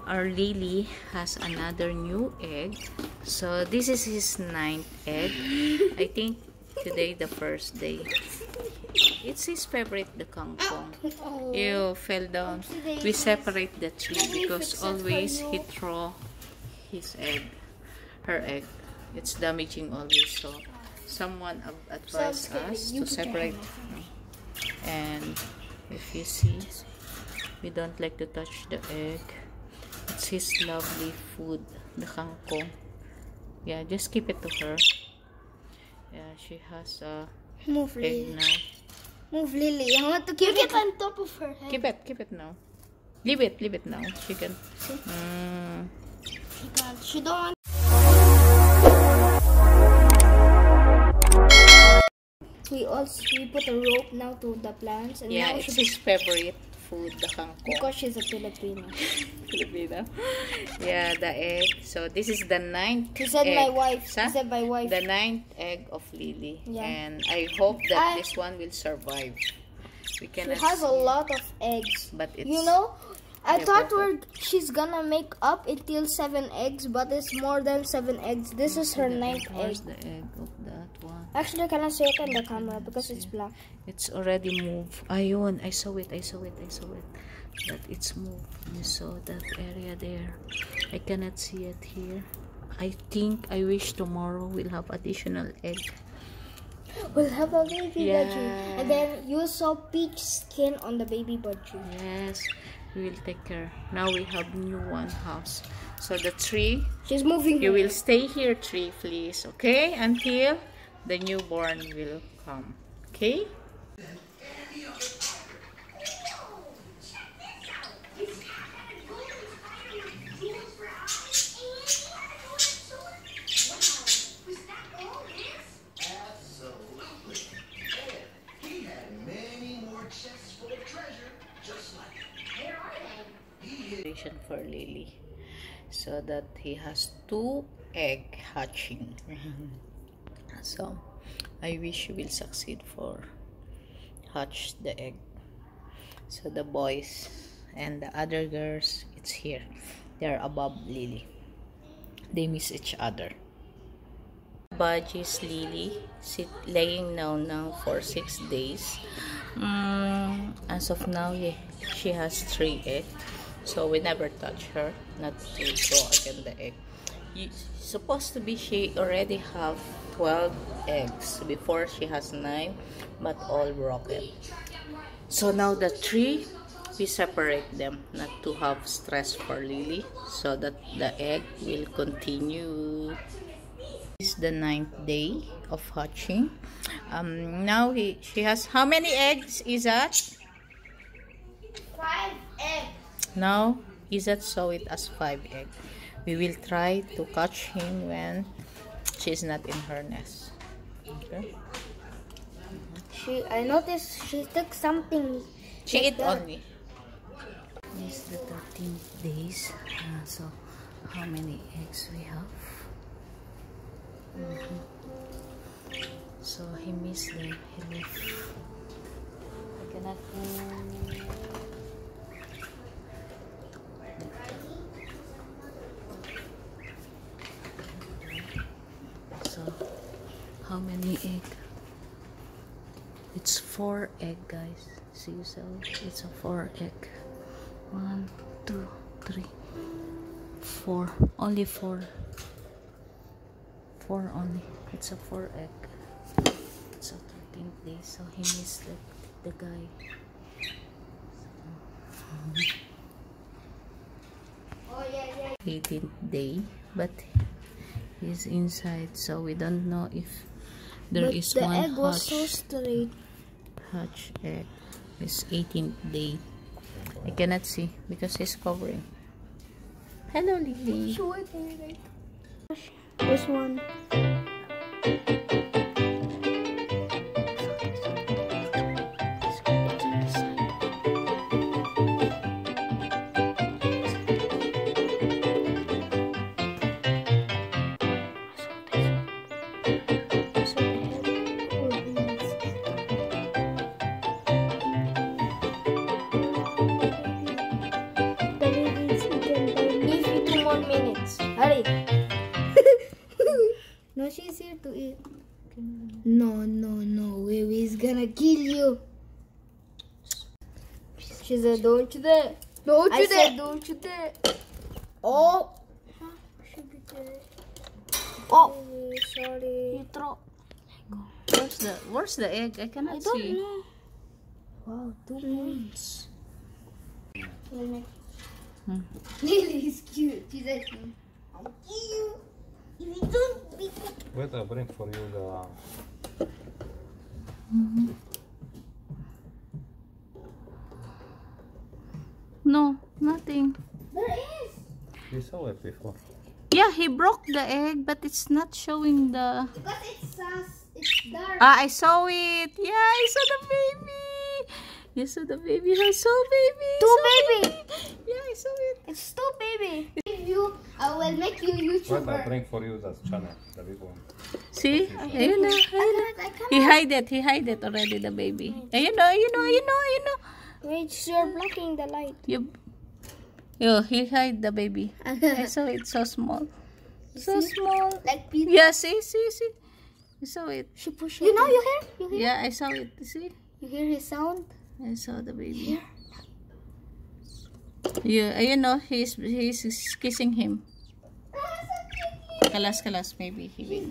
our Lily has another new egg. So this is his 9th egg. I think today the first day. It's his favorite, the Kangkong. You fell down. We separate the three because always he throw his egg, her egg. It's damaging always. So someone advised us to separate. And if you see, we don't like to touch the egg. It's his lovely food, the kangkong. Yeah, just keep it to her. Yeah, she has a egg now. Move, Lily. I want to keep it on top of her head. Keep it now. Leave it now. She can. She can't. She don't want. We put a rope now to the plants, and yeah, now it's his favorite food, the kangkong. Because she's a Filipino. Filipino. Yeah, the egg. So this is the 9th He said egg. my wife. He said my wife. The 9th egg of Lily. Yeah. And I hope that this one will survive. We cannot. She has a lot of eggs. But it's, you know, I thought she's gonna make up until 7 eggs, but it's more than 7 eggs. This is her 9th egg. Where's the egg of that one? Actually, I cannot see it on the camera because it's black. It's already moved. Ayun, I saw it. But it's moved. You saw that area there. I cannot see it here. I wish tomorrow we'll have additional egg. We'll have a baby budgie. And then you saw peach skin on the baby budgie. Yes, we will take care. Now we have new one house. So the tree. She's moving. You will stay here, tree, please. Okay? Until the newborn will come. Okay? For Lily, so that he has 2 egg hatching. So I wish he will succeed for hatch the egg. So the boys and the other girls, it's here. They're above Lily. They miss each other. Budgies Lily laying now for 6 days. As of now, she has 3 eggs. So we never touch her, not to throw again the egg. Supposed to be she already have 12 eggs. Before she has 9, but all broken. So now the 3, we separate them, not to have stress for Lily, so that the egg will continue. This is the 9th day of hatching. Now she has how many eggs is that? 5 eggs. Now, Izat saw it as 5 eggs. We will try to catch him when she's not in her nest. Okay. I noticed she took something. She ate only. This is the 13th days. So, how many eggs we have? So, he missed them. He left. I cannot. How many egg? It's 4 egg, guys. See yourself. It's a 4 egg. 1, 2, 3, 4. Only 4. 4 only. It's a 4 egg. It's a 13th day, so he missed the guy. 18th day, but he's inside, so we don't know if there is one hatch. The egg was so straight. Hatch egg. It's 18th day. I cannot see because he's covering. Hello, Lily. This one. The baby's eaten by minutes. Hurry. No, she's here to eat. No. Baby's gonna kill you. She said, don't you dare. Don't you dare. Don't you dare. Oh. Oh. Sorry. You throw. Where's the egg? I cannot I don't see. know. Wow, 2 points. Lily is cute. She's like, I'll kill you if you don't be quick. Wait, I'll bring for you the... No, nothing. There is. You saw it before. Yeah, he broke the egg, but it's not showing the... Because it's dark. Ah, I saw it. Yeah, I saw the baby. You saw the baby. I saw baby. Two baby. Yeah, I saw it. It's two baby. I will make you Wait, I'll YouTuber. bring for you that channel, the big one. See? Ayun na. I cannot. He hide it already, the baby. Ayun na. Wait, you're blocking the light. He hide the baby. I saw it so small. So small. Like people. Yeah, see. You saw it. She push it. You know, you hear? Yeah, I saw it. See? You hear his sound? I saw the baby. Yeah, he's kissing him. Kalas, maybe he will.